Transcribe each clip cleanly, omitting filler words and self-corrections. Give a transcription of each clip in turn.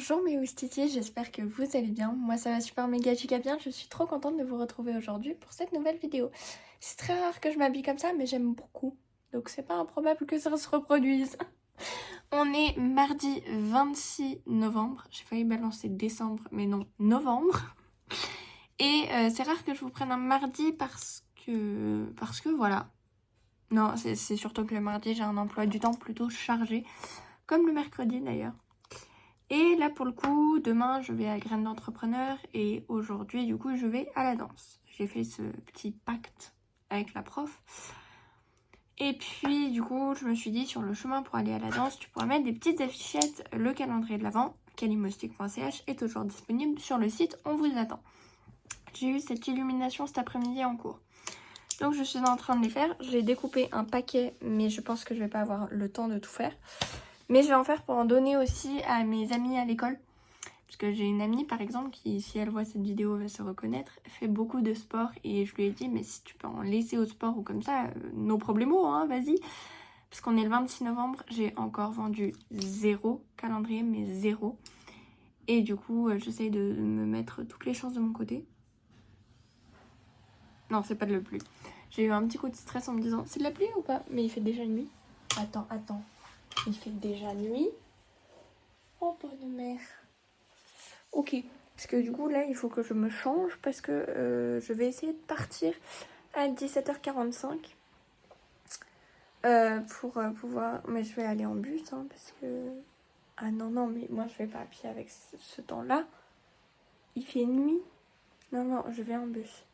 Bonjour mes oustitis, j'espère que vous allez bien. Moi ça va super méga giga bien, je suis trop contente de vous retrouver aujourd'hui pour cette nouvelle vidéo. C'est très rare que je m'habille comme ça mais j'aime beaucoup, donc c'est pas improbable que ça se reproduise. On est mardi 26 novembre, j'ai failli balancer décembre mais non, novembre. Et c'est rare que je vous prenne un mardi parce que voilà. Non, c'est surtout que le mardi j'ai un emploi du temps plutôt chargé, comme le mercredi d'ailleurs. Et là pour le coup, demain je vais à Graines d'entrepreneur et aujourd'hui du coup je vais à la danse. J'ai fait ce petit pacte avec la prof. Et puis du coup je me suis dit sur le chemin pour aller à la danse, tu pourras mettre des petites affichettes. Le calendrier de l'Avent, calimostic.ch est toujours disponible sur le site, on vous attend. J'ai eu cette illumination cet après-midi en cours. Donc je suis en train de les faire. J'ai découpé un paquet mais je pense que je vais pas avoir le temps de tout faire. Mais je vais en faire pour en donner aussi à mes amis à l'école. Parce que j'ai une amie par exemple qui, si elle voit cette vidéo, va se reconnaître, fait beaucoup de sport. Et je lui ai dit, mais si tu peux en laisser au sport ou comme ça, no problemo, hein, vas-y. Parce qu'on est le 26 novembre, j'ai encore vendu 0 calendrier, mais 0. Et du coup, j'essaye de me mettre toutes les chances de mon côté. Non, c'est pas de la pluie. J'ai eu un petit coup de stress en me disant, c'est de la pluie ou pas? Mais il fait déjà nuit. Attends. Il fait déjà nuit. Oh, bonne mère. Ok. Parce que du coup, là, il faut que je me change parce que je vais essayer de partir à 17h45 pour pouvoir... Mais je vais aller en bus, hein, parce que... Ah non, mais moi, je vais pas à pied avec ce temps-là. Il fait nuit. Non, je vais en bus.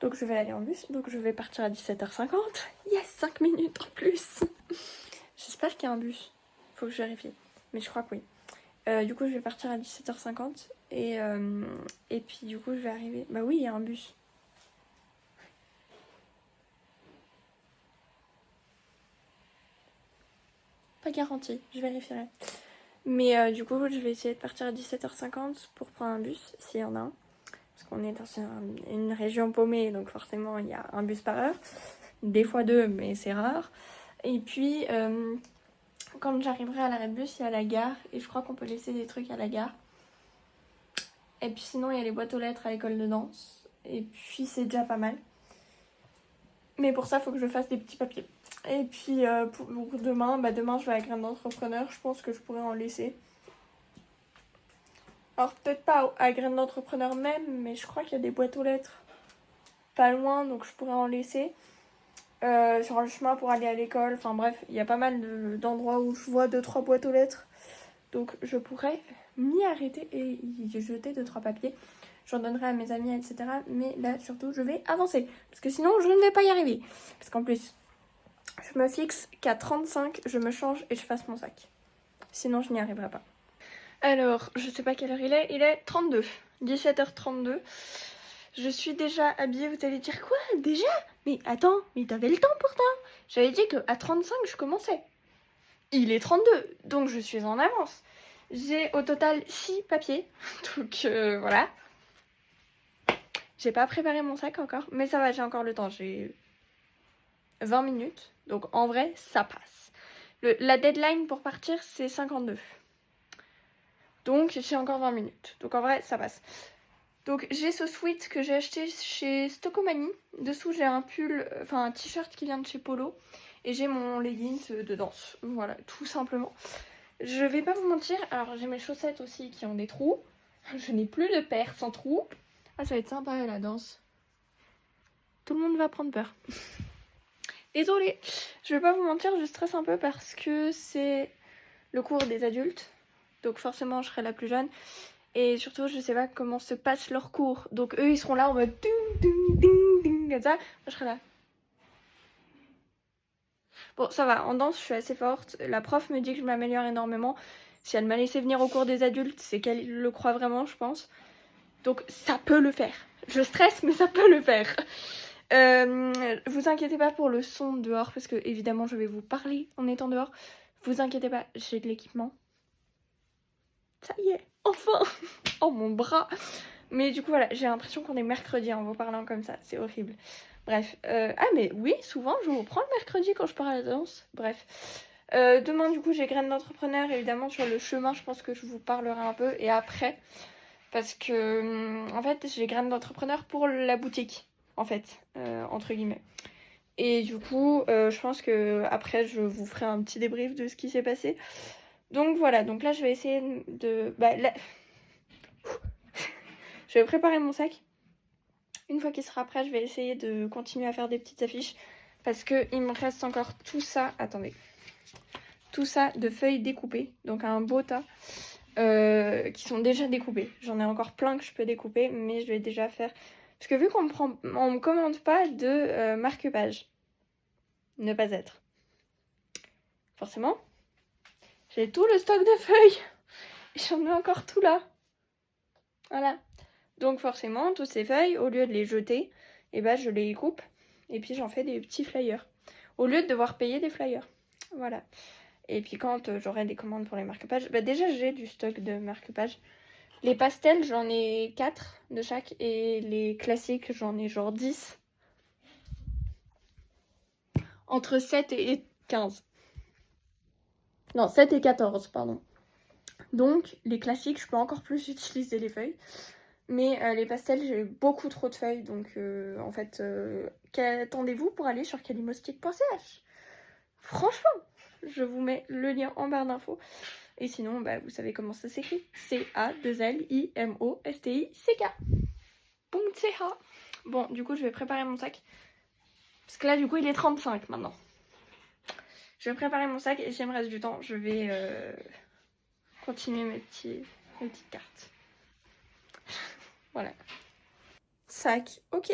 Donc, je vais aller en bus. Donc, je vais partir à 17h50. Yes, 5 minutes en plus. J'espère qu'il y a un bus. Faut que je vérifie. Mais je crois que oui. Du coup, je vais partir à 17h50 et puis du coup, je vais arriver... Bah oui, il y a un bus. Pas garanti, je vérifierai. Mais du coup, je vais essayer de partir à 17h50 pour prendre un bus, s'il y en a un. Parce qu'on est dans une région paumée, donc forcément, il y a un bus par heure. Des fois deux, mais c'est rare. Et puis, quand j'arriverai à l'arrêt de bus, il y a la gare. Et je crois qu'on peut laisser des trucs à la gare. Et puis sinon, il y a les boîtes aux lettres à l'école de danse. Et puis, c'est déjà pas mal. Mais pour ça, il faut que je fasse des petits papiers. Et puis, pour demain, demain, je vais à Graines d'entrepreneur. Je pense que je pourrais en laisser. Alors, peut-être pas à Graines d'entrepreneur même, mais je crois qu'il y a des boîtes aux lettres pas loin, donc je pourrais en laisser. Sur le chemin pour aller à l'école. Enfin bref, il y a pas mal d'endroits où je vois 2-3 boîtes aux lettres. Donc je pourrais m'y arrêter et y jeter 2-3 papiers. J'en donnerai à mes amis, etc. Mais là, surtout, je vais avancer. Parce que sinon, je ne vais pas y arriver. Parce qu'en plus, je me fixe qu'à 35, je me change et je fasse mon sac. Sinon, je n'y arriverai pas. Alors, je sais pas quelle heure il est 32. 17h32. Je suis déjà habillée, vous allez dire quoi? Déjà? Mais attends, mais t'avais le temps pourtant. J'avais dit qu'à 35, je commençais. Il est 32, donc je suis en avance. J'ai au total 6 papiers, donc voilà. J'ai pas préparé mon sac encore, mais ça va, j'ai encore le temps. J'ai 20 minutes, donc en vrai, ça passe. La deadline pour partir, c'est 52. Donc j'ai encore 20 minutes, donc en vrai, ça passe. Donc j'ai ce sweat que j'ai acheté chez Stockomanie. Dessous j'ai un pull, enfin un t-shirt qui vient de chez Polo. Et j'ai mon leggings de danse. Voilà, tout simplement. Je vais pas vous mentir, alors j'ai mes chaussettes aussi qui ont des trous. Je n'ai plus de paires sans trous. Ah, ça va être sympa la danse. Tout le monde va prendre peur. Désolée, je vais pas vous mentir, je stresse un peu parce que c'est le cours des adultes. Donc forcément je serai la plus jeune. Et surtout, je sais pas comment se passe leur cours. Donc eux, ils seront là en mode ding, ding, ding, ding, comme ça. Moi, je serai là. Bon, ça va. En danse, je suis assez forte. La prof me dit que je m'améliore énormément. Si elle m'a laissé venir au cours des adultes, c'est qu'elle le croit vraiment, je pense. Donc ça peut le faire. Je stresse, mais ça peut le faire. Vous inquiétez pas pour le son dehors, parce que évidemment, je vais vous parler en étant dehors. Vous inquiétez pas, j'ai de l'équipement. Ça y est, enfin. Oh, mon bras. Mais du coup, voilà, j'ai l'impression qu'on est mercredi en vous parlant comme ça. C'est horrible. Bref. Ah, mais oui, souvent, je vous prends le mercredi quand je pars à la danse. Bref. Demain, du coup, j'ai graines d'entrepreneur. Évidemment, sur le chemin, je pense que je vous parlerai un peu. Et après, parce que, en fait, j'ai graines d'entrepreneur pour la boutique, en fait, entre guillemets. Et du coup, je pense que après, je vous ferai un petit débrief de ce qui s'est passé. Donc voilà, donc là, je vais essayer de... Je vais préparer mon sac. Une fois qu'il sera prêt, je vais essayer de continuer à faire des petites affiches. Parce qu'il me reste encore tout ça... Attendez. Tout ça de feuilles découpées. Donc un beau tas. Qui sont déjà découpées. J'en ai encore plein que je peux découper. Mais je vais déjà faire... Parce que vu qu'on me commande pas de marque-page. Ne pas être. Forcément. J'ai tout le stock de feuilles. Et j'en ai encore tout là. Voilà. Donc forcément, toutes ces feuilles, au lieu de les jeter, je les coupe. Et puis j'en fais des petits flyers. Au lieu de devoir payer des flyers. Voilà. Et puis quand j'aurai des commandes pour les marque-pages, déjà j'ai du stock de marque-pages. Les pastels, j'en ai 4 de chaque. Et les classiques, j'en ai genre 10. Entre 7 et 15. Non, 7 et 14, pardon. Donc, les classiques, je peux encore plus utiliser les feuilles. Mais les pastels, j'ai beaucoup trop de feuilles. Donc, en fait, qu'attendez-vous pour aller sur calimostic.ch. Franchement, je vous mets le lien en barre d'infos. Et sinon, vous savez comment ça s'écrit. CADLIMOSTICK. .ch. Bon, du coup, je vais préparer mon sac. Parce que là, du coup, il est 35 maintenant. Je vais préparer mon sac et s'il me reste du temps, je vais continuer mes petites cartes. Voilà. Sac, ok.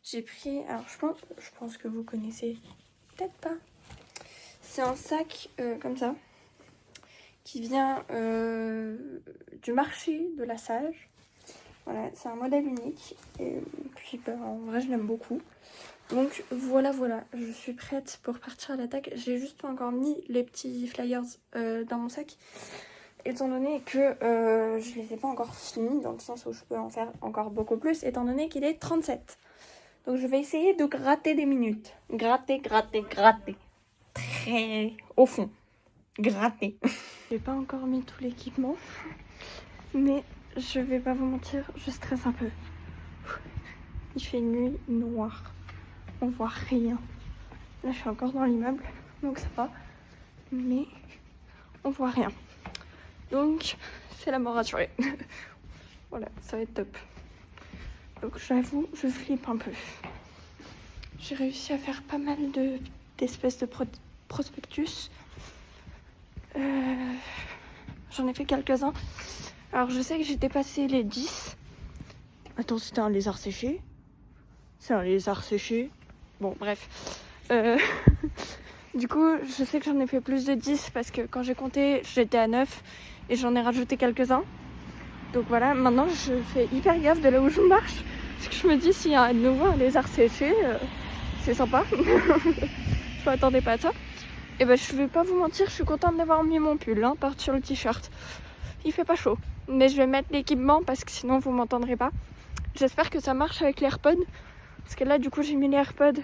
J'ai pris, alors je pense que vous connaissez, peut-être pas. C'est un sac comme ça, qui vient du marché de la Sage. Voilà, c'est un modèle unique. Et puis en vrai, je l'aime beaucoup. Donc voilà, je suis prête pour partir à l'attaque. J'ai juste pas encore mis les petits flyers dans mon sac. Étant donné que je les ai pas encore finis, dans le sens où je peux en faire encore beaucoup plus, étant donné qu'il est 37. Donc je vais essayer de gratter des minutes. Gratter. Très au fond. Gratter. J'ai pas encore mis tout l'équipement. Mais je vais pas vous mentir, je stresse un peu. Il fait nuit noire. On voit rien. Là, je suis encore dans l'immeuble, donc ça va. Mais on voit rien. Donc, c'est la mort assurée. Voilà, ça va être top. Donc, j'avoue, je flippe un peu. J'ai réussi à faire pas mal d'espèces de prospectus. J'en ai fait quelques-uns. Alors, je sais que j'ai dépassé les 10. Attends, c'était un lézard séché. C'est un lézard séché. Bon, bref. Du coup, je sais que j'en ai fait plus de 10 parce que quand j'ai compté, j'étais à 9 et j'en ai rajouté quelques-uns. Donc voilà, maintenant je fais hyper gaffe de là où je marche. Parce que je me dis, s'il y a à nouveau un lézard séché, c'est sympa. Je m'attendais pas à ça. Et je vais pas vous mentir, je suis contente d'avoir mis mon pull par-dessus le t-shirt. Il fait pas chaud. Mais je vais mettre l'équipement parce que sinon vous m'entendrez pas. J'espère que ça marche avec les AirPods. Parce que là, du coup, j'ai mis les AirPods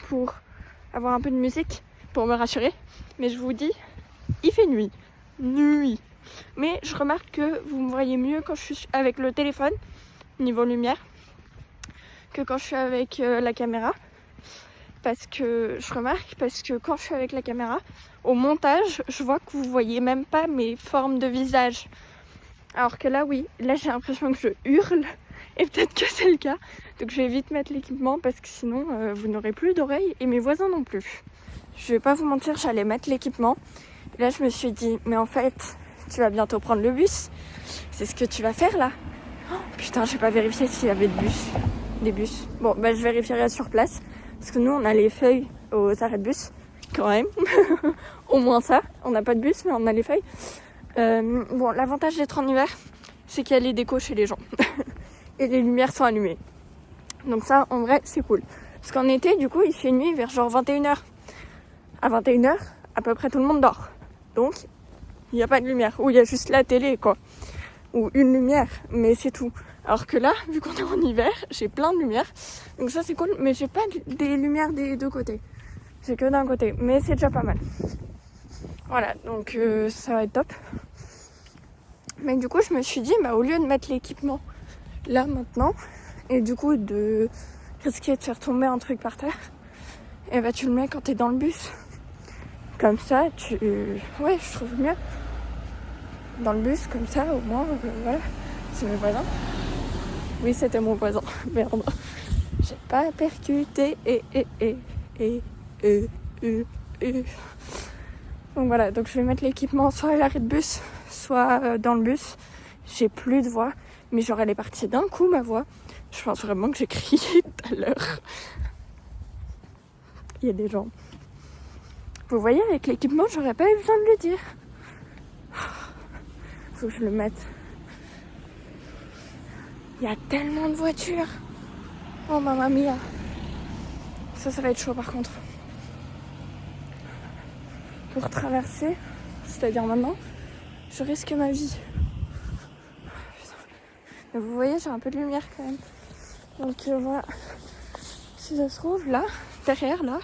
pour avoir un peu de musique, pour me rassurer. Mais je vous dis, il fait nuit. Nuit. Mais je remarque que vous me voyez mieux quand je suis avec le téléphone, niveau lumière, que quand je suis avec la caméra. Parce que quand je suis avec la caméra, au montage, je vois que vous voyez même pas mes formes de visage. Alors que là, oui, là j'ai l'impression que je hurle. Et peut-être que c'est le cas. Donc je vais vite mettre l'équipement parce que sinon vous n'aurez plus d'oreilles et mes voisins non plus. Je vais pas vous mentir, j'allais mettre l'équipement. Et là je me suis dit, mais en fait, tu vas bientôt prendre le bus. C'est ce que tu vas faire là. Oh, putain, j'ai pas vérifié s'il y avait des bus. Bon, je vérifierai sur place. Parce que nous on a les feuilles aux arrêts de bus. Quand même. Au moins ça. On n'a pas de bus mais on a les feuilles. Bon, l'avantage d'être en hiver, c'est qu'il y a les décos chez les gens. Et les lumières sont allumées. Donc ça, en vrai, c'est cool. Parce qu'en été, du coup, il fait nuit vers genre 21h. À 21h, à peu près tout le monde dort. Donc, il n'y a pas de lumière. Ou il y a juste la télé, quoi. Ou une lumière, mais c'est tout. Alors que là, vu qu'on est en hiver, j'ai plein de lumières. Donc ça, c'est cool. Mais j'ai pas des lumières des deux côtés. J'ai que d'un côté. Mais c'est déjà pas mal. Voilà, donc ça va être top. Mais du coup, je me suis dit, au lieu de mettre l'équipement là maintenant, et du coup de risquer de faire tomber un truc par terre, et tu le mets quand t'es dans le bus. Comme ça, ouais, je trouve mieux. Dans le bus, comme ça, au moins, voilà. C'est mes voisins. Oui, c'était mon voisin. Merde. J'ai pas percuté. Donc voilà, donc je vais mettre l'équipement soit à l'arrêt de bus, soit dans le bus. J'ai plus de voix, mais genre elle est partie d'un coup ma voix. Je pense vraiment que j'ai crié tout à l'heure. Il y a des gens. Vous voyez, avec l'équipement, j'aurais pas eu besoin de le dire. Faut que je le mette. Il y a tellement de voitures. Oh mamma mia. Ça va être chaud par contre. Pour traverser, c'est-à-dire maintenant, je risque ma vie. Mais vous voyez, j'ai un peu de lumière quand même. Donc voilà. Si ça se trouve, là, derrière, là,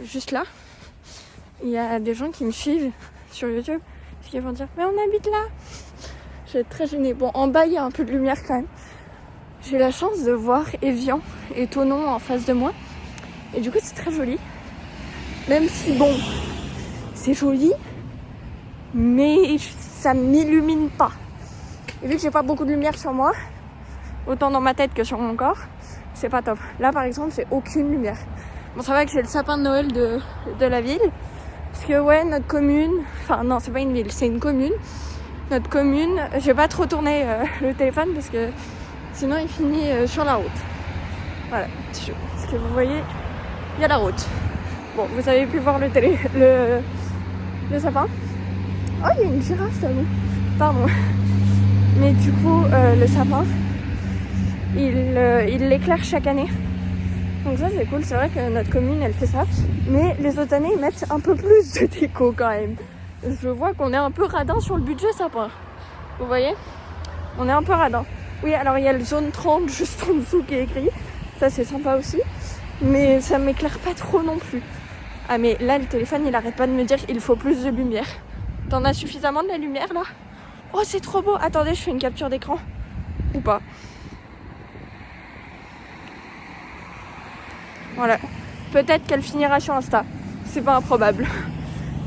juste là, il y a des gens qui me suivent sur YouTube. Parce qu'ils vont dire, mais on habite là. Je vais être très gênée. Bon, en bas, il y a un peu de lumière quand même. J'ai la chance de voir Évian et Thonon en face de moi. Et du coup, c'est très joli. Même si, bon, c'est joli, mais ça m'illumine pas. Et vu que j'ai pas beaucoup de lumière sur moi, autant dans ma tête que sur mon corps, c'est pas top. Là, par exemple, j'ai aucune lumière. Bon, ça va que j'ai le sapin de Noël de la ville. Parce que, ouais, notre commune... Enfin, non, c'est pas une ville, c'est une commune. Notre commune... Je vais pas trop tourner le téléphone parce que sinon, il finit sur la route. Voilà. Parce que vous voyez, il y a la route. Bon, vous avez pu voir le sapin. Oh, il y a une girafe là-haut. Pardon. Mais du coup, le sapin, il l'éclaire chaque année. Donc ça, c'est cool. C'est vrai que notre commune, elle fait ça. Mais les autres années, ils mettent un peu plus de déco quand même. Je vois qu'on est un peu radin sur le budget sapin. Vous voyez ? On est un peu radin. Oui, alors il y a le zone 30 juste en dessous qui est écrit. Ça, c'est sympa aussi. Mais ça m'éclaire pas trop non plus. Ah mais là, le téléphone, il arrête pas de me dire il faut plus de lumière. T'en as suffisamment de la lumière là ? Oh, c'est trop beau. Attendez, je fais une capture d'écran. Ou pas. Voilà. Peut-être qu'elle finira sur Insta. C'est pas improbable.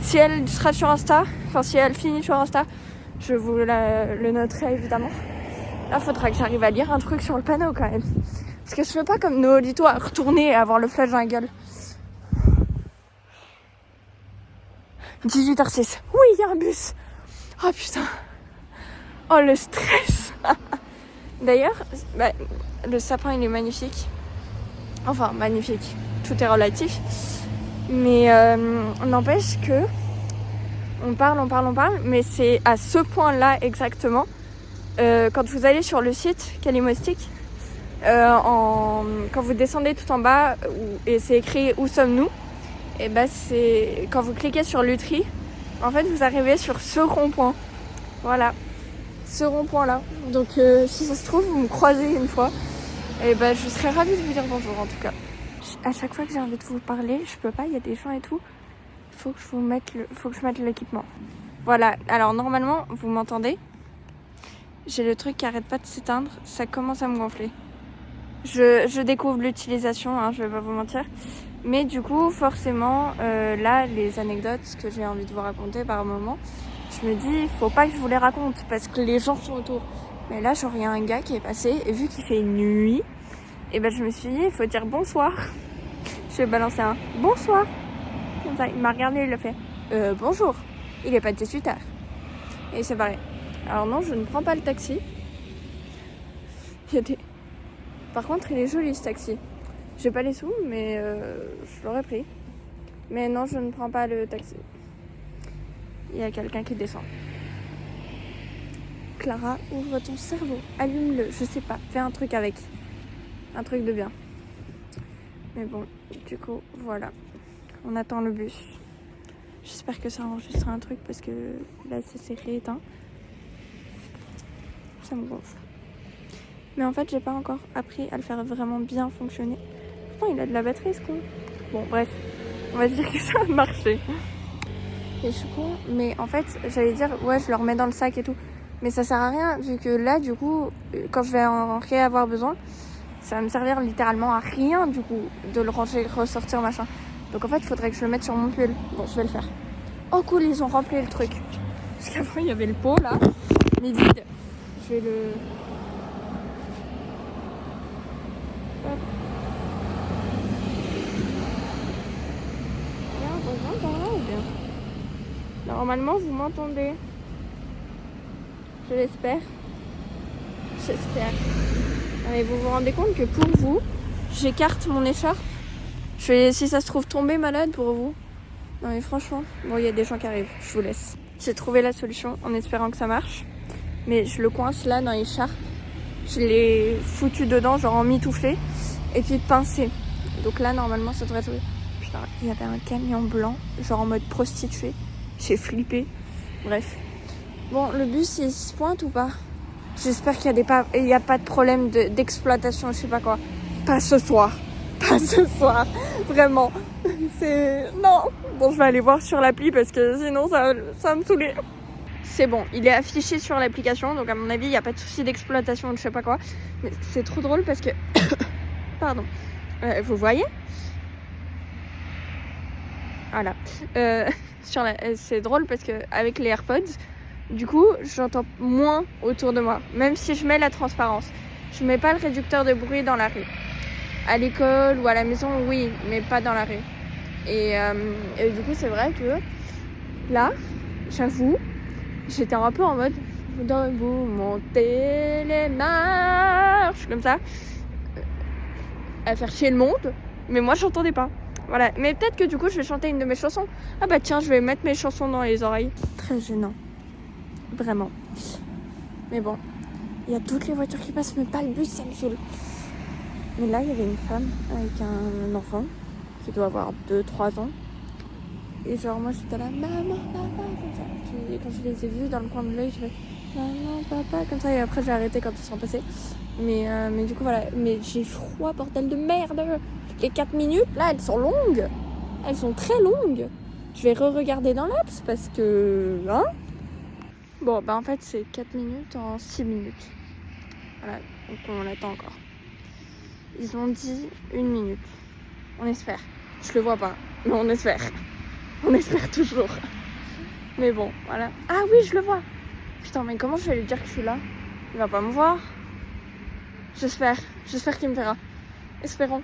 Si elle sera sur Insta, enfin si elle finit sur Insta, je vous le noterai évidemment. Là, faudra que j'arrive à lire un truc sur le panneau quand même. Parce que je fais pas comme Noolito à retourner et avoir le flash dans la gueule. 18h06. Oui, il y a un bus. Oh putain. Oh, le stress. D'ailleurs, le sapin, il est magnifique. Enfin, magnifique. Tout est relatif. Mais n'empêche que on parle. Mais c'est à ce point-là exactement. Quand vous allez sur le site Calimostic, quand vous descendez tout en bas et c'est écrit « Où sommes-nous ?» et c'est quand vous cliquez sur Lutry, en fait vous arrivez sur ce rond-point. Voilà, ce rond-point-là. Donc si ça se trouve, vous me croisez une fois, et je serais ravie de vous dire bonjour en tout cas. À chaque fois que j'ai envie de vous parler, je peux pas, il y a des gens et tout. Faut que je mette l'équipement. Voilà, alors normalement, vous m'entendez ? J'ai le truc qui arrête pas de s'éteindre, ça commence à me gonfler. Je découvre l'utilisation, je vais pas vous mentir. Mais du coup, forcément, là, les anecdotes que j'ai envie de vous raconter par moment, je me dis, il faut pas que je vous les raconte parce que les gens sont autour. Mais là, genre, il y a un gars qui est passé et vu qu'il fait nuit, et je me suis dit, il faut dire bonsoir. Je vais balancer un bonsoir. Comme ça, il m'a regardé, il a fait bonjour. Il est pas 18h. Et c'est pareil. Alors non, je ne prends pas le taxi. Par contre, il est joli ce taxi. J'ai pas les sous, mais je l'aurais pris. Mais non, je ne prends pas le taxi. Il y a quelqu'un qui descend. Clara, ouvre ton cerveau. Allume-le, je sais pas. Fais un truc avec. Un truc de bien. Mais bon, du coup, voilà. On attend le bus. J'espère que ça enregistrera un truc parce que là, c'est rééteint. Ça me gonfle. Mais en fait, j'ai pas encore appris à le faire vraiment bien fonctionner. Pourtant, il a de la batterie, ce con. Bon, bref. On va dire que ça a marché. Et je suis con, mais en fait, j'allais dire, ouais, je le remets dans le sac et tout. Mais ça sert à rien, vu que là, du coup, quand je vais en réavoir besoin, ça va me servir littéralement à rien, du coup, de le ranger, ressortir, machin. Donc en fait, il faudrait que je le mette sur mon pull. Bon, je vais le faire. Oh cool, ils ont rempli le truc. Parce qu'avant, il y avait le pot, là, mais vide. Je vais le... Hop. Il y a un voisin par là ou bien? Normalement, vous m'entendez. Je l'espère. J'espère. Et vous vous rendez compte que pour vous, j'écarte mon écharpe. Je vais, si ça se trouve, tomber malade pour vous. Non mais franchement, bon, il y a des gens qui arrivent. Je vous laisse. J'ai trouvé la solution en espérant que ça marche. Mais je le coince là dans l'écharpe. Je l'ai foutu dedans, genre en mitouflé. Et puis pincé. Donc là, normalement, ça devrait jouer. Putain, il y avait un camion blanc, genre en mode prostituée. J'ai flippé. Bref. Bon, le bus, il se pointe ou pas? J'espère qu'il y a pas de problème d'exploitation, je sais pas quoi. Pas ce soir. Pas ce soir. Vraiment. C'est... Non. Bon, je vais aller voir sur l'appli parce que sinon, ça va me saouler. C'est bon, il est affiché sur l'application. Donc, à mon avis, il n'y a pas de souci d'exploitation ou je sais pas quoi. Mais c'est trop drôle parce que... Pardon. Vous voyez? Voilà. C'est drôle parce que avec les AirPods, du coup, j'entends moins autour de moi. Même si je mets la transparence. Je mets pas le réducteur de bruit dans la rue. À l'école ou à la maison, oui, mais pas dans la rue. Et du coup, c'est vrai que là, j'avoue, j'étais un peu en mode debout, monter les marches, comme ça, à faire chier le monde. Mais moi, j'entendais pas. Voilà. Mais peut-être que du coup, je vais chanter une de mes chansons. Ah bah tiens, je vais mettre mes chansons dans les oreilles. Très gênant. Vraiment. Mais bon, il y a toutes les voitures qui passent, mais pas le bus, ça me saoule. Mais là, il y avait une femme avec un enfant qui doit avoir 2-3 ans. Et genre, moi, j'étais là, maman, papa, comme ça. Et quand je les ai vus dans le coin de l'œil, je fais maman, papa, comme ça. Et après, j'ai arrêté quand ils sont passés. Mais du coup, voilà. Mais j'ai froid, bordel de merde. Les 4 minutes, là, elles sont longues. Elles sont très longues. Je vais re-regarder dans l'apps parce que... Hein? Bon, bah en fait, c'est 4 minutes en 6 minutes. Voilà, donc on attend encore. Ils ont dit 1 minute. On espère. Je le vois pas, mais on espère. On espère toujours. Mais bon, voilà. Ah oui, je le vois. Putain, mais comment je vais lui dire que je suis là? Il va pas me voir. J'espère qu'il me verra. Espérons.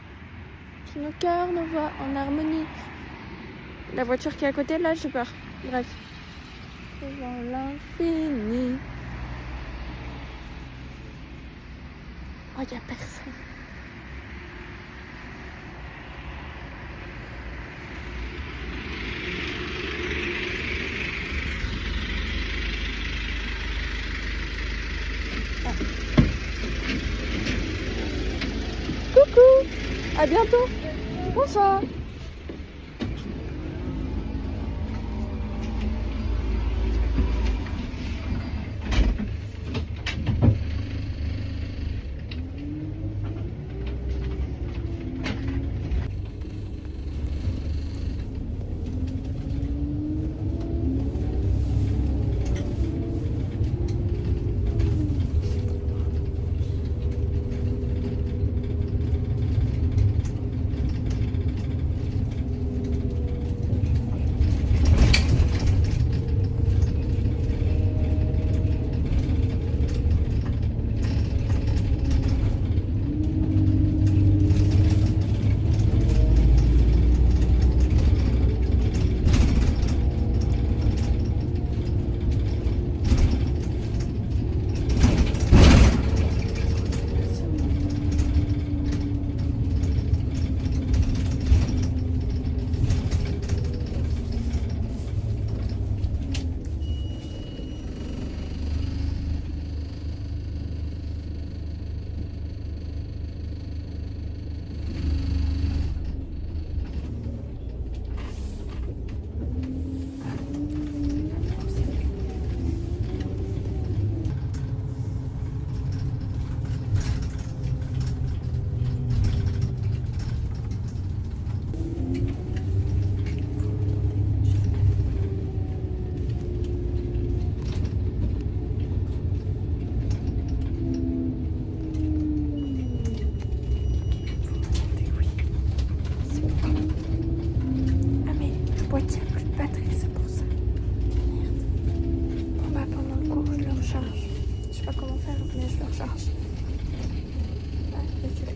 Que nos cœurs nous voient en harmonie. La voiture qui est à côté, là, j'ai peur. Bref. Devant l'infini. Oh, y a personne. Ah. Coucou. À bientôt. Bonsoir. charge. Ah, c'est là.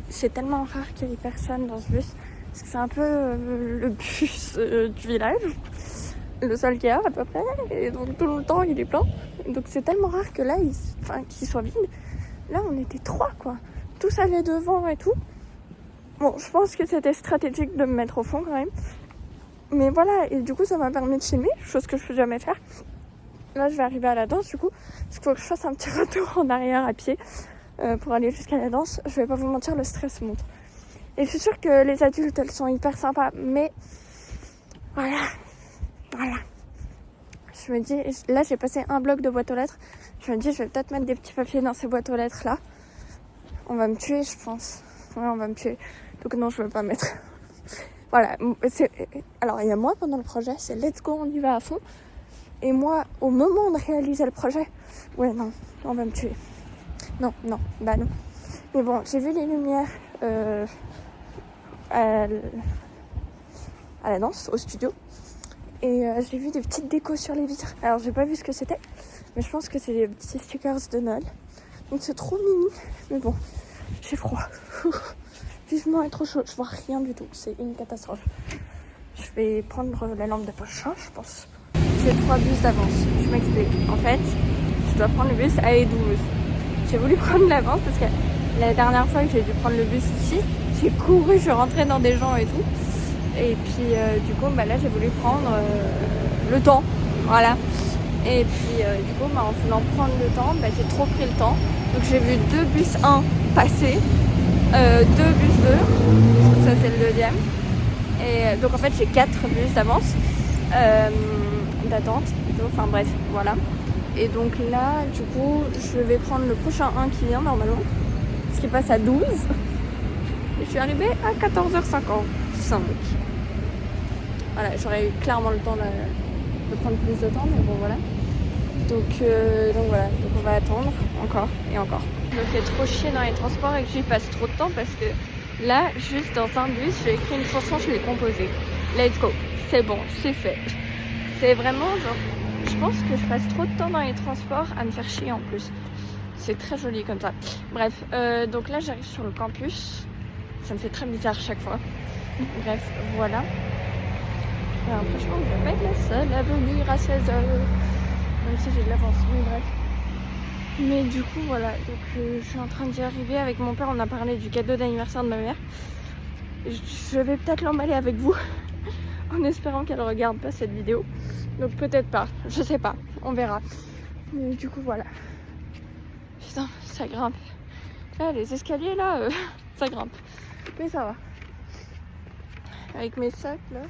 C'est tellement rare qu'il y ait personne dans ce bus, parce que c'est un peu le bus du village, le seul qu'il y a à peu près, et donc tout le temps il est plein. Donc c'est tellement rare que là, qu'il soit vide. Là on était 3 quoi, tous allaient devant et tout. Bon, je pense que c'était stratégique de me mettre au fond quand même. Mais voilà, et du coup ça m'a permis de filmer, chose que je peux jamais faire. Là je vais arriver à la danse du coup, parce qu'il faut que je fasse un petit retour en arrière à pied. Pour aller jusqu'à la danse, je vais pas vous mentir, le stress monte. Et je suis sûre que les adultes, elles sont hyper sympas, mais voilà. Je me dis, là j'ai passé un bloc de boîte aux lettres. Je me dis, je vais peut-être mettre des petits papiers dans ces boîtes aux lettres là. On va me tuer, je pense. Ouais, on va me tuer. Donc non, je ne veux pas mettre. Voilà. Alors il y a moi pendant le projet, c'est let's go, on y va à fond. Et moi, au moment de réaliser le projet, ouais non, on va me tuer. Non, bah non. Mais bon, j'ai vu les lumières à la danse, au studio. Et j'ai vu des petites décos sur les vitres. Alors j'ai pas vu ce que c'était, mais je pense que c'est des petits stickers de Noël. Donc c'est trop mimi, mais bon, j'ai froid. Vivement est trop chaud, je vois rien du tout, c'est une catastrophe. Je vais prendre la lampe de poche, je pense. J'ai 3 bus d'avance, je m'explique. En fait, je dois prendre le bus à E12. J'ai voulu prendre l'avance parce que la dernière fois que j'ai dû prendre le bus ici, j'ai couru, je suis rentrée dans des gens et tout. Et puis du coup, là j'ai voulu prendre le temps, voilà. Et puis du coup, en voulant prendre le temps, j'ai trop pris le temps. Donc j'ai vu 2 bus 1 passer, 2 bus 2, ça c'est le deuxième. Et donc en fait j'ai 4 bus d'avance, d'attente plutôt, enfin bref, voilà. Et donc là, du coup, je vais prendre le prochain 1 qui vient normalement, ce qui passe à 12. Et je suis arrivée à 14h55. Voilà, j'aurais eu clairement le temps de prendre plus de temps, mais bon voilà. Donc voilà, donc on va attendre encore et encore. Je me fais trop chier dans les transports et que j'y passe trop de temps parce que là, juste dans un bus, j'ai écrit une chanson, je l'ai composée. Let's go, c'est bon, c'est fait. C'est vraiment genre, je pense que je passe trop de temps dans les transports à me faire chier en plus. C'est très joli comme ça. Bref, donc là j'arrive sur le campus. Ça me fait très bizarre chaque fois. Bref, voilà. Alors, franchement, je ne vais pas être la seule à venir à 16h. Même si j'ai de l'avance, mais bref. Mais du coup, voilà. Donc, je suis en train d'y arriver avec mon père. On a parlé du cadeau d'anniversaire de ma mère. Je vais peut-être l'emballer avec vous. En espérant qu'elle regarde pas cette vidéo. Donc, peut-être pas. Je sais pas. On verra. Mais du coup, voilà. Putain, ça grimpe. Là, les escaliers, là, ça grimpe. Mais ça va. Avec mes sacs, là.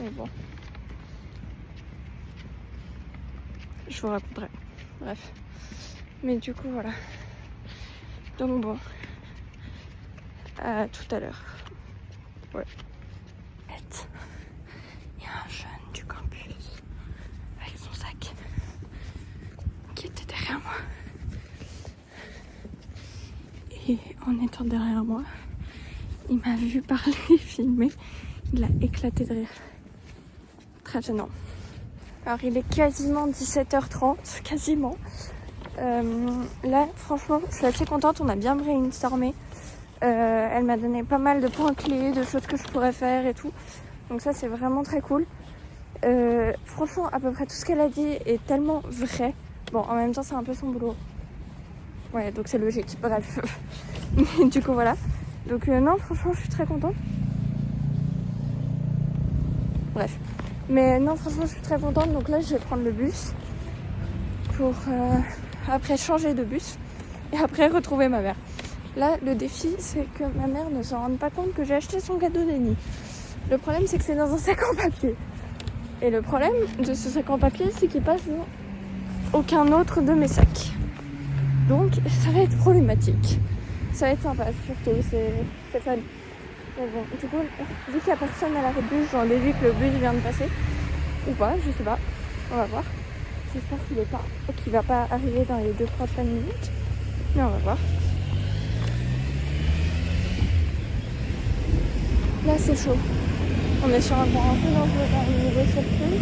Mais bon. Je vous raconterai. Bref. Mais du coup, voilà. Donc bon. À tout à l'heure. Ouais. Il y a un jeune du campus avec son sac qui était derrière moi. Et en étant derrière moi, il m'a vu parler, filmer. Il a éclaté de rire. Très gênant. Alors il est quasiment 17h30, quasiment. Là franchement je suis assez contente, on a bien brainstormé. Elle m'a donné pas mal de points clés, de choses que je pourrais faire et tout. Donc ça c'est vraiment très cool. Franchement à peu près tout ce qu'elle a dit est tellement vrai. Bon en même temps c'est un peu son boulot. Ouais donc c'est logique, bref. Du coup voilà. Donc non franchement je suis très contente. Bref. Mais non, franchement, je suis très contente. Donc là, je vais prendre le bus pour après changer de bus et après retrouver ma mère. Là, le défi, c'est que ma mère ne se rende pas compte que j'ai acheté son cadeau d'Annie. Le problème, c'est que c'est dans un sac en papier. Et le problème de ce sac en papier, c'est qu'il passe dans aucun autre de mes sacs. Donc, ça va être problématique. Ça va être sympa, surtout. C'est fun. Mais bon, du coup, vu qu'il n'y a personne à l'arrêt de bus, j'en déduis que le bus vient de passer. Ou pas, je sais pas. On va voir. J'espère qu'il va pas arriver dans les 2 prochaines minutes. Mais on va voir. Là, c'est chaud. On est sur un point un peu dangereux dans le niveau surprise.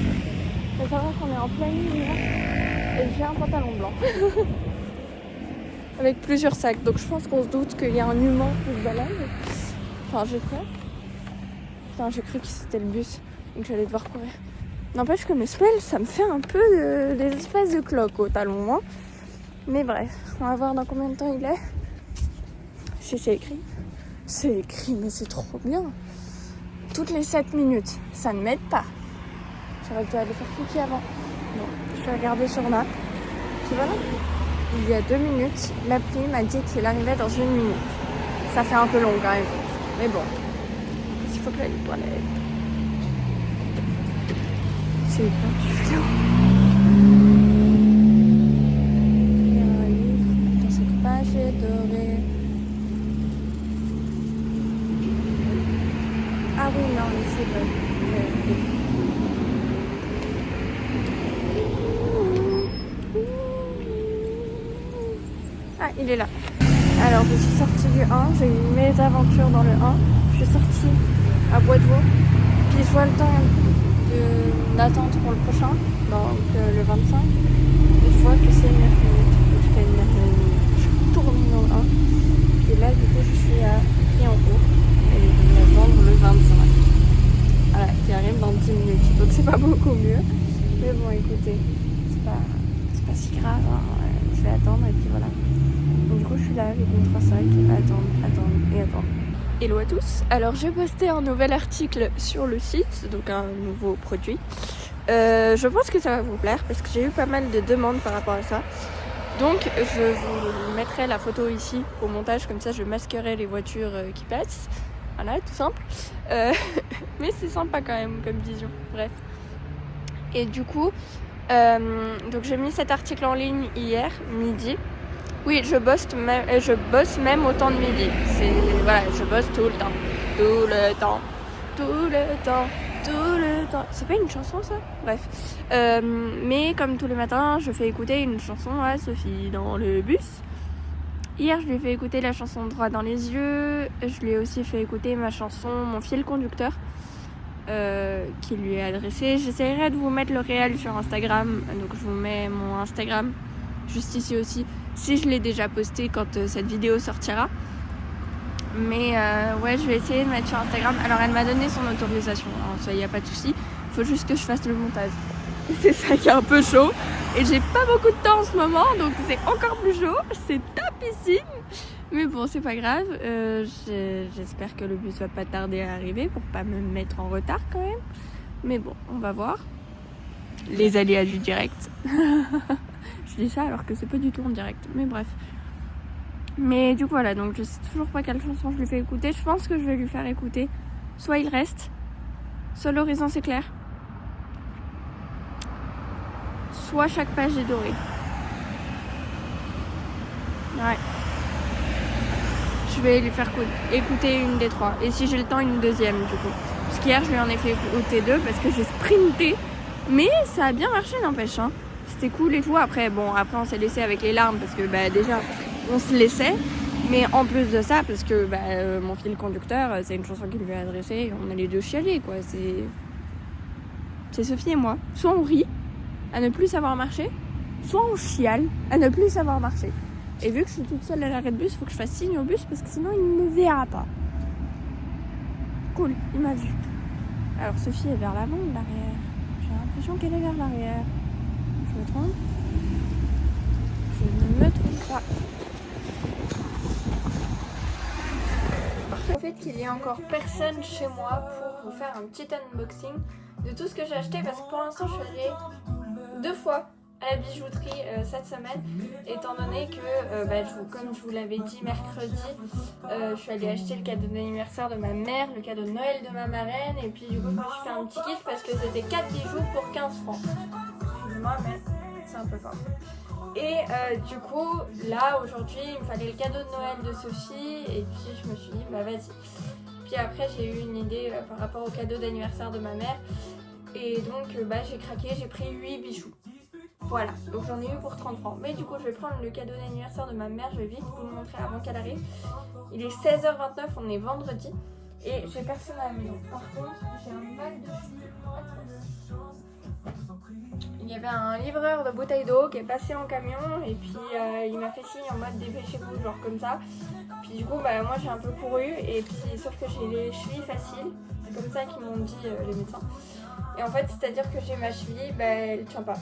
Il faut savoir qu'on est en pleine lumière. Et j'ai un pantalon blanc. Avec plusieurs sacs. Donc je pense qu'on se doute qu'il y a un humain qui se balade. Enfin, j'espère. Putain, j'ai cru que c'était le bus. Donc j'allais devoir courir. N'empêche que mes semelles, ça me fait un peu des espèces de cloques au talon. Hein. Mais bref, on va voir dans combien de temps il est. Si c'est écrit. C'est écrit, mais c'est trop bien. Toutes les 7 minutes. Ça ne m'aide pas. J'aurais dû aller faire pipi avant. Bon, je vais regarder sur map. Tu vois là ? Il y a 2 minutes, l'appli m'a dit qu'il arrivait dans 1 minute. Ça fait un peu long quand même. Mais bon, il faut que j'aille aux toilettes. C'est pas du vélo. il est là. Alors je suis sortie du 1, j'ai eu mes aventures dans le 1. Je suis sortie à Bois de Vaux. Puis je vois le temps d'attente pour le prochain, donc le 25. Et je vois que c'est 9 minutes. Donc je fais 9 minutes. Je retourne au 1. Puis là du coup je suis à Friancourt. Et je vais attendre le 25. Voilà, qui arrive dans 10 minutes. Donc c'est pas beaucoup mieux. Mais bon écoutez, c'est pas si grave. Hein. Je vais attendre et puis voilà. Donc du coup je suis là avec mon 3 sacs, attendre. Hello à tous. Alors j'ai posté un nouvel article sur le site, donc un nouveau produit. Je pense que ça va vous plaire parce que j'ai eu pas mal de demandes par rapport à ça. Donc je vous mettrai la photo ici au montage, comme ça je masquerai les voitures qui passent. Voilà, tout simple. Mais c'est sympa quand même comme vision. Bref. Et du coup, donc j'ai mis cet article en ligne hier midi. Oui, je bosse même au temps de midi. Voilà, je bosse tout le temps. C'est pas une chanson ça ? Bref. Mais comme tous les matins, je fais écouter une chanson à Sophie dans le bus. Hier, je lui ai fait écouter la chanson Droit dans les yeux. Je lui ai aussi fait écouter ma chanson Mon fil conducteur. Qui lui est adressée. J'essaierai de vous mettre le réel sur Instagram. Donc je vous mets mon Instagram juste ici aussi. Si je l'ai déjà posté quand cette vidéo sortira. Mais ouais, je vais essayer de mettre sur Instagram. Alors elle m'a donné son autorisation, hein, ça y a pas de souci. Il faut juste que je fasse le montage. C'est ça qui est un peu chaud. Et j'ai pas beaucoup de temps en ce moment, donc c'est encore plus chaud. C'est tapissime. Mais bon, c'est pas grave. J'espère que le bus va pas tarder à arriver pour pas me mettre en retard quand même. Mais bon, on va voir. Les aléas du direct. Je dis ça alors que c'est pas du tout en direct. Mais bref. Mais du coup voilà, donc je sais toujours pas quelle chanson je lui fais écouter. Je pense que je vais lui faire écouter soit Il reste, soit L'horizon s'éclaire, soit Chaque page est dorée. Ouais. Je vais lui faire écouter une des trois. Et si j'ai le temps, une deuxième du coup. Parce qu'hier je lui en ai fait écouter 2 parce que j'ai sprinté. Mais ça a bien marché n'empêche. Hein. C'était cool et tout. Après on s'est laissé avec les larmes parce que déjà on se laissait. Mais en plus de ça, parce que mon fil conducteur, c'est une chanson qui lui est adressée. On a les deux chialés quoi. C'est Sophie et moi. Soit on rit à ne plus savoir marcher, soit on chiale à ne plus savoir marcher. Et vu que je suis toute seule à l'arrêt de bus, il faut que je fasse signe au bus parce que sinon il ne me verra pas. Cool, il m'a vu. Alors Sophie est vers l'avant ou l'arrière ? J'ai l'impression qu'elle est vers l'arrière. Je me trompe ? Je ne me trompe pas. Le fait qu'il y ait encore personne chez moi pour vous faire un petit unboxing de tout ce que j'ai acheté parce que pour l'instant je suis allée 2 fois à la bijouterie cette semaine, étant donné que, comme je vous l'avais dit mercredi, je suis allée acheter le cadeau d'anniversaire de ma mère, le cadeau de Noël de ma marraine, et puis du coup je me suis fait un petit kiff parce que c'était 4 bijoux pour 15 francs. Excusez-moi, mais c'est un peu fort. Et du coup, là aujourd'hui, il me fallait le cadeau de Noël de Sophie, et puis je me suis dit, vas-y. Puis après, j'ai eu une idée par rapport au cadeau d'anniversaire de ma mère, et donc j'ai craqué, j'ai pris 8 bijoux. Voilà, donc j'en ai eu pour 30 francs. Mais du coup, je vais prendre le cadeau d'anniversaire de ma mère. Je vais vite vous le montrer avant qu'elle arrive. Il est 16h29, on est vendredi. Et j'ai personne à la maison. Par contre, j'ai un mal de cheville. Il y avait un livreur de bouteilles d'eau qui est passé en camion. Et puis, il m'a fait signe en mode dépêchez-vous, genre comme ça. Puis du coup, moi j'ai un peu couru. Et puis, sauf que j'ai les chevilles faciles. C'est comme ça qu'ils m'ont dit les médecins. Et en fait, c'est-à-dire que j'ai ma cheville, elle tient pas.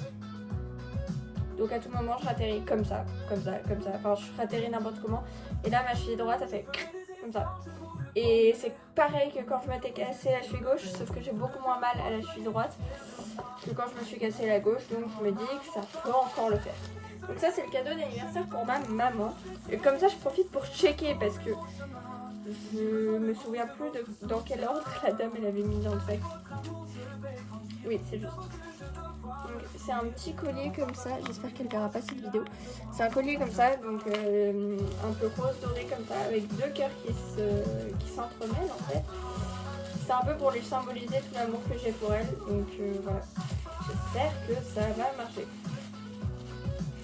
Donc à tout moment je ratterris comme ça. Enfin je ratterris n'importe comment. Et là ma cheville droite a fait comme ça. Et c'est pareil que quand je m'étais cassé la cheville gauche, sauf que j'ai beaucoup moins mal à la cheville droite que quand je me suis cassé la gauche. Donc je me dis que ça peut encore le faire. Donc ça c'est le cadeau d'anniversaire pour ma maman. Et comme ça je profite pour checker parce que je me souviens plus dans quel ordre la dame elle avait mis dans le sac. Oui c'est juste. Donc, c'est un petit collier comme ça, j'espère qu'elle verra pas cette vidéo. C'est un collier comme ça, donc un peu rose doré comme ça, avec 2 cœurs qui s'entremêlent en fait. C'est un peu pour lui symboliser tout l'amour que j'ai pour elle, donc voilà. J'espère que ça va marcher.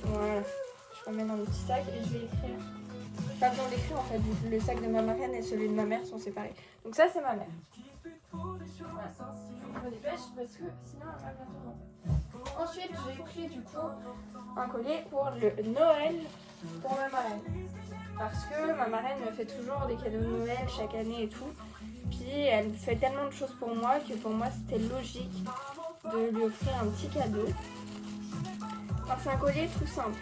Voilà, je je remets dans le petit sac et je vais écrire. Pas besoin d'écrire en fait, le sac de ma marraine et celui de ma mère sont séparés. Donc ça c'est ma mère. Voilà. Je me dépêche parce que sinon elle va bientôt rentrer. Ensuite j'ai pris du coup un collier pour le Noël pour ma marraine. Parce que ma marraine me fait toujours des cadeaux de Noël chaque année et tout. Puis elle fait tellement de choses pour moi que pour moi c'était logique de lui offrir un petit cadeau. Alors c'est un collier tout simple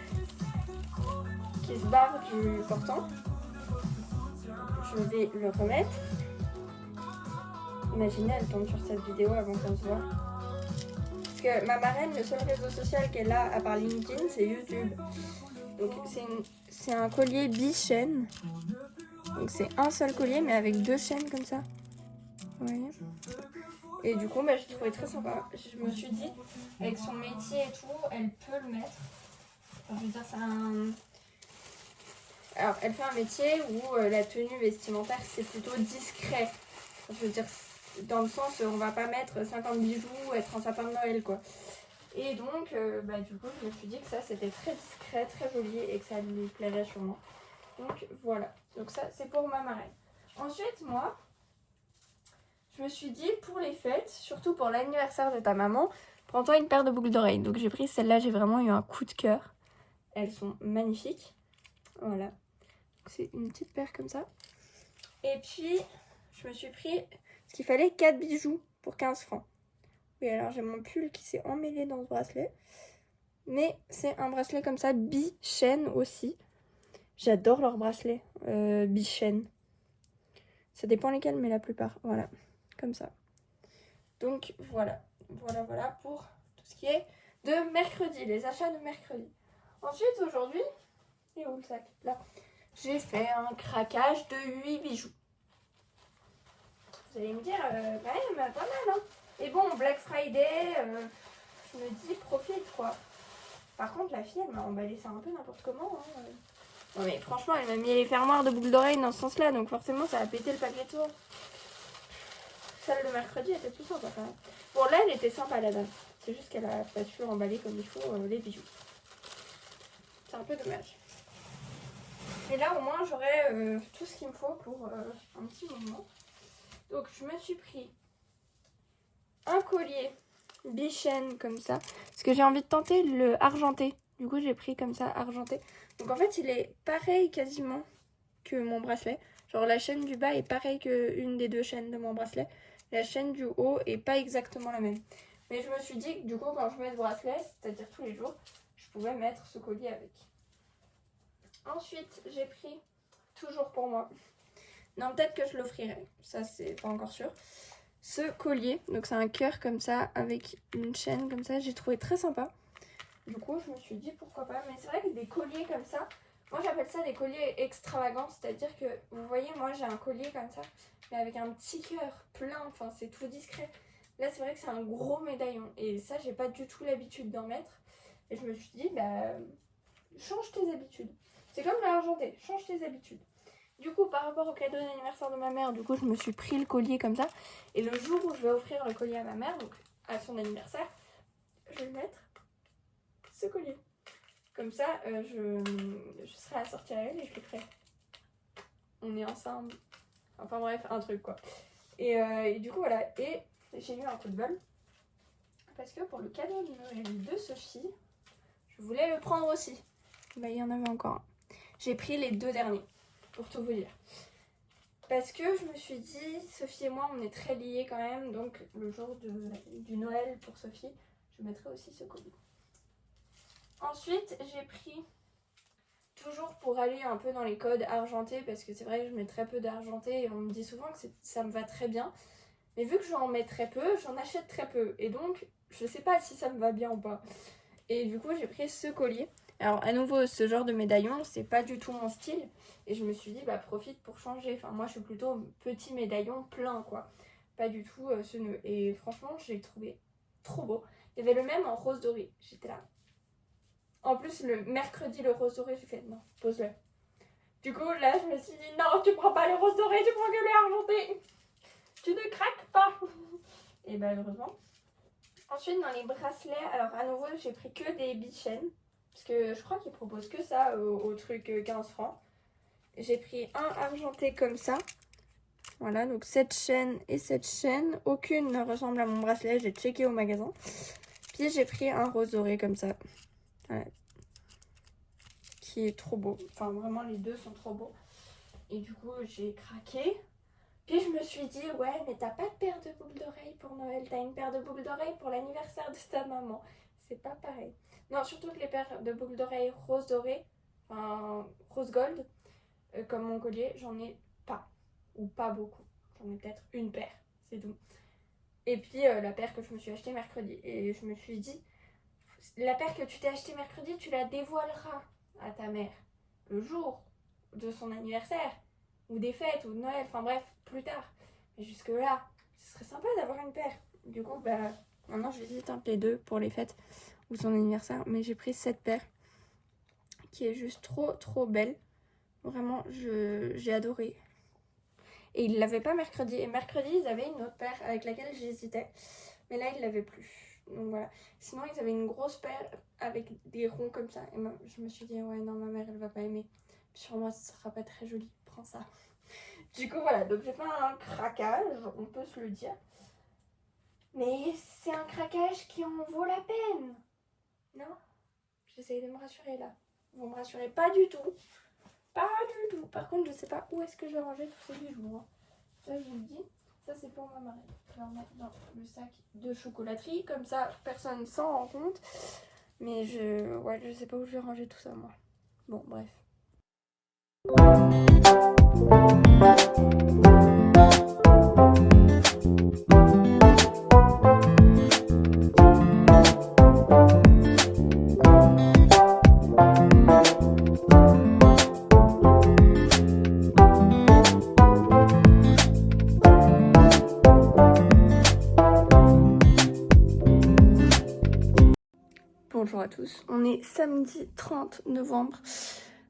qui se barre du portant. Je vais le remettre. Imaginez, elle tombe sur cette vidéo avant qu'on se voit. Parce que ma marraine, le seul réseau social qu'elle a à part LinkedIn, c'est YouTube. Donc c'est un collier bi-chaîne. Donc c'est un seul collier mais avec 2 chaînes comme ça. Vous voyez ? Et du coup, bah, j'ai trouvé très sympa. Je me suis dit, avec son métier et tout, elle peut le mettre. Enfin, je veux dire, c'est un... Alors, elle fait un métier où la tenue vestimentaire, c'est plutôt discret. Enfin, je veux dire, dans le sens, on va pas mettre 50 bijoux, être en sapin de Noël, quoi. Et donc, bah, du coup, je me suis dit que ça, c'était très discret, très joli et que ça lui plairait sûrement. Donc, voilà. Donc ça, c'est pour ma marraine. Ensuite, moi... Je me suis dit, pour les fêtes, surtout pour l'anniversaire de ta maman, prends-toi une paire de boucles d'oreilles. Donc j'ai pris celle-là, j'ai vraiment eu un coup de cœur. Elles sont magnifiques. Voilà. C'est une petite paire comme ça. Et puis, je me suis pris ce qu'il fallait 4 bijoux pour 15 francs. Oui, alors j'ai mon pull qui s'est emmêlé dans ce bracelet. Mais c'est un bracelet comme ça, bi-chaîne aussi. J'adore leurs bracelets bi-chaîne. Ça dépend lesquels, mais la plupart. Voilà. Comme ça. Donc voilà pour tout ce qui est de mercredi, les achats de mercredi. Ensuite aujourd'hui, et où le sac ? Là, j'ai fait un craquage de 8 bijoux. Vous allez me dire, quand même, pas mal, hein. Et bon, Black Friday, je me dis, profite quoi. Par contre, la fille, elle m'a emballé ça un peu n'importe comment. Hein. Non mais franchement, elle m'a mis les fermoirs de boucles d'oreilles dans ce sens-là, donc forcément, ça a pété le papier de soie. Celle de mercredi était plus sympa quand même. Bon là elle était sympa la dame. C'est juste qu'elle a pas su emballer comme il faut les bijoux. C'est un peu dommage. Et là au moins j'aurai tout ce qu'il me faut pour un petit moment. Donc je me suis pris un collier bichaine comme ça. Parce que j'ai envie de tenter le argenté. Du coup j'ai pris comme ça argenté. Donc en fait il est pareil quasiment que mon bracelet. Genre la chaîne du bas est pareille qu'une des 2 chaînes de mon bracelet. La chaîne du haut est pas exactement la même. Mais je me suis dit que du coup quand je mets ce bracelet, c'est-à-dire tous les jours, je pouvais mettre ce collier avec. Ensuite j'ai pris, toujours pour moi, non peut-être que je l'offrirai, ça c'est pas encore sûr, ce collier. Donc c'est un cœur comme ça avec une chaîne comme ça, j'ai trouvé très sympa. Du coup je me suis dit pourquoi pas, mais c'est vrai que des colliers comme ça, moi j'appelle ça des colliers extravagants, c'est-à-dire que vous voyez moi j'ai un collier comme ça, mais avec un petit cœur plein, enfin c'est tout discret. Là c'est vrai que c'est un gros médaillon et ça j'ai pas du tout l'habitude d'en mettre. Et je me suis dit bah change tes habitudes. C'est comme l'argenté, change tes habitudes. Du coup par rapport au cadeau d'anniversaire de ma mère, du coup je me suis pris le collier comme ça. Et le jour où je vais offrir le collier à ma mère, donc à son anniversaire, je vais mettre ce collier. Comme ça, je serai assortie à elle et je le ferai. On est ensemble. Enfin bref, un truc quoi. Et du coup voilà. Et j'ai eu un coup de bol. Parce que pour le cadeau de Noël de Sophie, je voulais le prendre aussi. Bah il y en avait encore un. J'ai pris les 2 derniers. Pour tout vous dire. Parce que je me suis dit, Sophie et moi on est très liés quand même. Donc le jour du Noël pour Sophie, je mettrai aussi ce collier. Ensuite, j'ai pris, toujours pour aller un peu dans les codes argentés, parce que c'est vrai que je mets très peu d'argenté et on me dit souvent que ça me va très bien. Mais vu que j'en mets très peu, j'en achète très peu. Et donc, je sais pas si ça me va bien ou pas. Et du coup, j'ai pris ce collier. Alors, à nouveau, ce genre de médaillon, c'est pas du tout mon style. Et je me suis dit, bah profite pour changer. Enfin, moi, je suis plutôt petit médaillon plein, quoi. Pas du tout ce nœud. Et franchement, j'ai trouvé trop beau. Il y avait le même en rose doré. J'étais là. En plus, le mercredi, le rose doré, j'ai fait non, pose-le. Du coup, là, je me suis dit non, tu prends pas le rose doré, tu prends que le argenté. Tu ne craques pas. Et bah, heureusement. Ensuite, dans les bracelets, alors à nouveau, j'ai pris que des bichaines. Parce que je crois qu'ils proposent que ça au truc 15 francs. J'ai pris un argenté comme ça. Voilà, donc cette chaîne et cette chaîne. Aucune ne ressemble à mon bracelet, j'ai checké au magasin. Puis j'ai pris un rose doré comme ça. Voilà. Qui est trop beau. Enfin, vraiment, les deux sont trop beaux. Et du coup, j'ai craqué. Puis je me suis dit, ouais, mais t'as pas de paire de boucles d'oreilles pour Noël. T'as une paire de boucles d'oreilles pour l'anniversaire de ta maman. C'est pas pareil. Non, surtout que les paires de boucles d'oreilles rose doré, enfin, rose gold, comme mon collier, j'en ai pas. Ou pas beaucoup. J'en ai peut-être une paire. C'est tout. Et puis la paire que je me suis achetée mercredi. Et je me suis dit, la paire que tu t'es achetée mercredi, tu la dévoileras à ta mère le jour de son anniversaire, ou des fêtes, ou de Noël, enfin bref, plus tard. Mais jusque là, ce serait sympa d'avoir une paire. Du coup, bah, maintenant j'hésite entre les deux pour les fêtes ou son anniversaire. Mais j'ai pris cette paire qui est juste trop belle. Vraiment, j'ai adoré. Et ils l'avaient pas mercredi. Et mercredi, ils avaient une autre paire avec laquelle j'hésitais. Mais là, ils l'avaient plus. Donc voilà. Sinon, ils avaient une grosse paire avec des ronds comme ça. Et je me suis dit, ouais, non, ma mère, elle va pas aimer. Sur moi, ce sera pas très joli. Prends ça. Du coup, voilà. Donc, j'ai fait un craquage, on peut se le dire. Mais c'est un craquage qui en vaut la peine. Non? J'essaye de me rassurer là. Vous me rassurez pas du tout. Pas du tout. Par contre, je sais pas où est-ce que je vais ranger tous ces bijoux. Hein. Ça, je vous le dis. Ça, c'est pour ma marraine. Je vais en mettre dans le sac de chocolaterie. Comme ça, personne ne s'en rend compte. Mais je sais pas où je vais ranger tout ça, moi. Bon, bref. Bonjour à tous, on est samedi 30 novembre.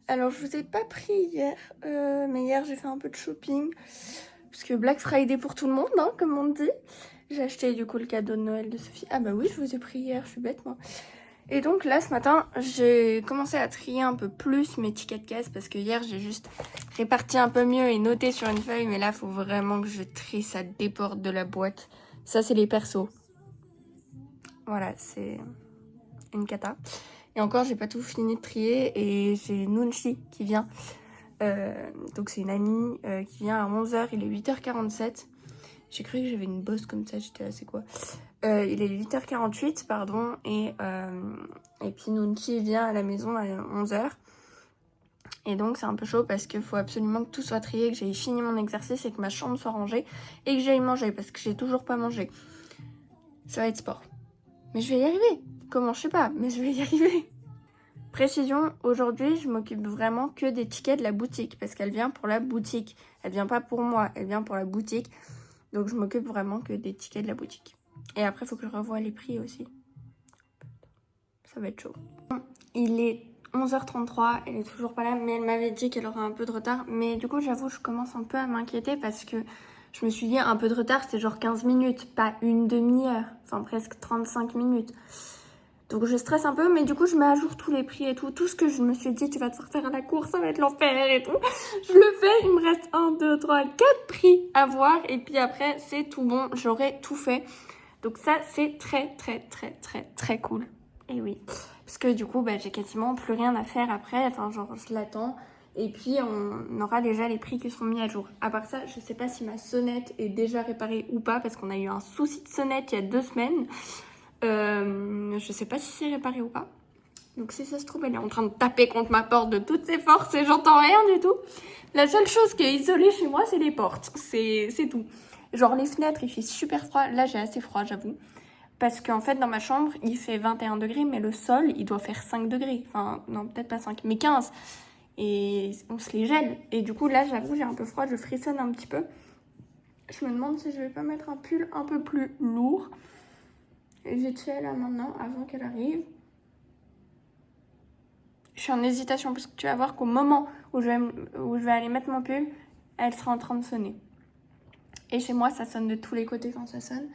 Alors je vous ai pas pris hier, mais hier j'ai fait un peu de shopping. Parce que Black Friday pour tout le monde, hein, comme on dit. J'ai acheté du coup le cadeau de Noël de Sophie. Ah bah oui, je vous ai pris hier, je suis bête moi. Et donc là ce matin, j'ai commencé à trier un peu plus mes tickets de caisse. Parce que hier j'ai juste réparti un peu mieux et noté sur une feuille. Mais là il faut vraiment que je trie, ça déporte de la boîte. Ça c'est les persos. Voilà, c'est une cata. Et encore, j'ai pas tout fini de trier et j'ai Nunchi qui vient. Donc c'est une amie qui vient à 11h, il est 8h47. J'ai cru que j'avais une bosse comme ça, j'étais là, c'est quoi il est 8h48, pardon, et puis Nunchi vient à la maison à 11h. Et donc c'est un peu chaud parce qu'il faut absolument que tout soit trié, que j'aille fini mon exercice et que ma chambre soit rangée et que j'aille manger parce que j'ai toujours pas mangé. Ça va être sport. Mais je vais y arriver. Comment, je sais pas, mais je vais y arriver. Précision, aujourd'hui, je m'occupe vraiment que des tickets de la boutique parce qu'elle vient pour la boutique. Elle vient pas pour moi, elle vient pour la boutique. Donc, je m'occupe vraiment que des tickets de la boutique. Et après, il faut que je revoie les prix aussi. Ça va être chaud. Il est 11h33, elle est toujours pas là, mais elle m'avait dit qu'elle aurait un peu de retard. Mais du coup, j'avoue, je commence un peu à m'inquiéter parce que je me suis dit, un peu de retard, c'est genre 15 minutes, pas une demi-heure. Enfin, presque 35 minutes. Donc je stresse un peu, mais du coup je mets à jour tous les prix et tout. Tout ce que je me suis dit, tu vas te faire à la course, ça va être l'enfer et tout. Je le fais, il me reste 1, 2, 3, 4 prix à voir. Et puis après, c'est tout bon, j'aurai tout fait. Donc ça, c'est très cool. Et oui, parce que du coup, bah, j'ai quasiment plus rien à faire après. Enfin, genre, je l'attends. Et puis, on aura déjà les prix qui seront mis à jour. À part ça, je sais pas si ma sonnette est déjà réparée ou pas, parce qu'on a eu un souci de sonnette il y a 2 semaines. Je sais pas si c'est réparé ou pas. Donc si ça se trouve, elle est en train de taper contre ma porte de toutes ses forces et j'entends rien du tout. La seule chose qui est isolée chez moi, c'est les portes. C'est tout. Genre les fenêtres, il fait super froid. Là, j'ai assez froid, j'avoue. Parce qu'en fait, dans ma chambre, il fait 21 degrés, mais le sol, il doit faire 5 degrés. Enfin, non, peut-être pas 5, mais 15. Et on se les gèle. Et du coup, là, j'avoue, j'ai un peu froid, je frissonne un petit peu. Je me demande si je vais pas mettre un pull un peu plus lourd. Vite fait là maintenant, avant qu'elle arrive. Je suis en hésitation parce que tu vas voir qu'au moment où je vais aller mettre mon pull, elle sera en train de sonner. Et chez moi, ça sonne de tous les côtés quand ça sonne.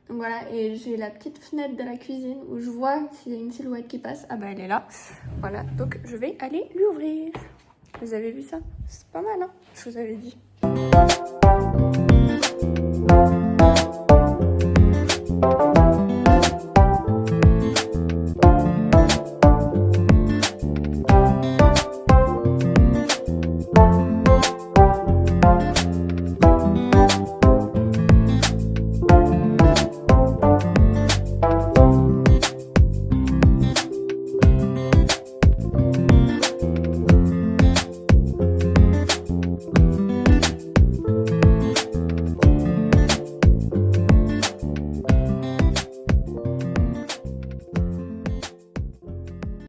Donc voilà, et j'ai la petite fenêtre de la cuisine où je vois s'il y a une silhouette qui passe. Ah bah elle est là. Voilà, donc je vais aller lui ouvrir. Vous avez vu ça? C'est pas mal, hein? Je vous avais dit.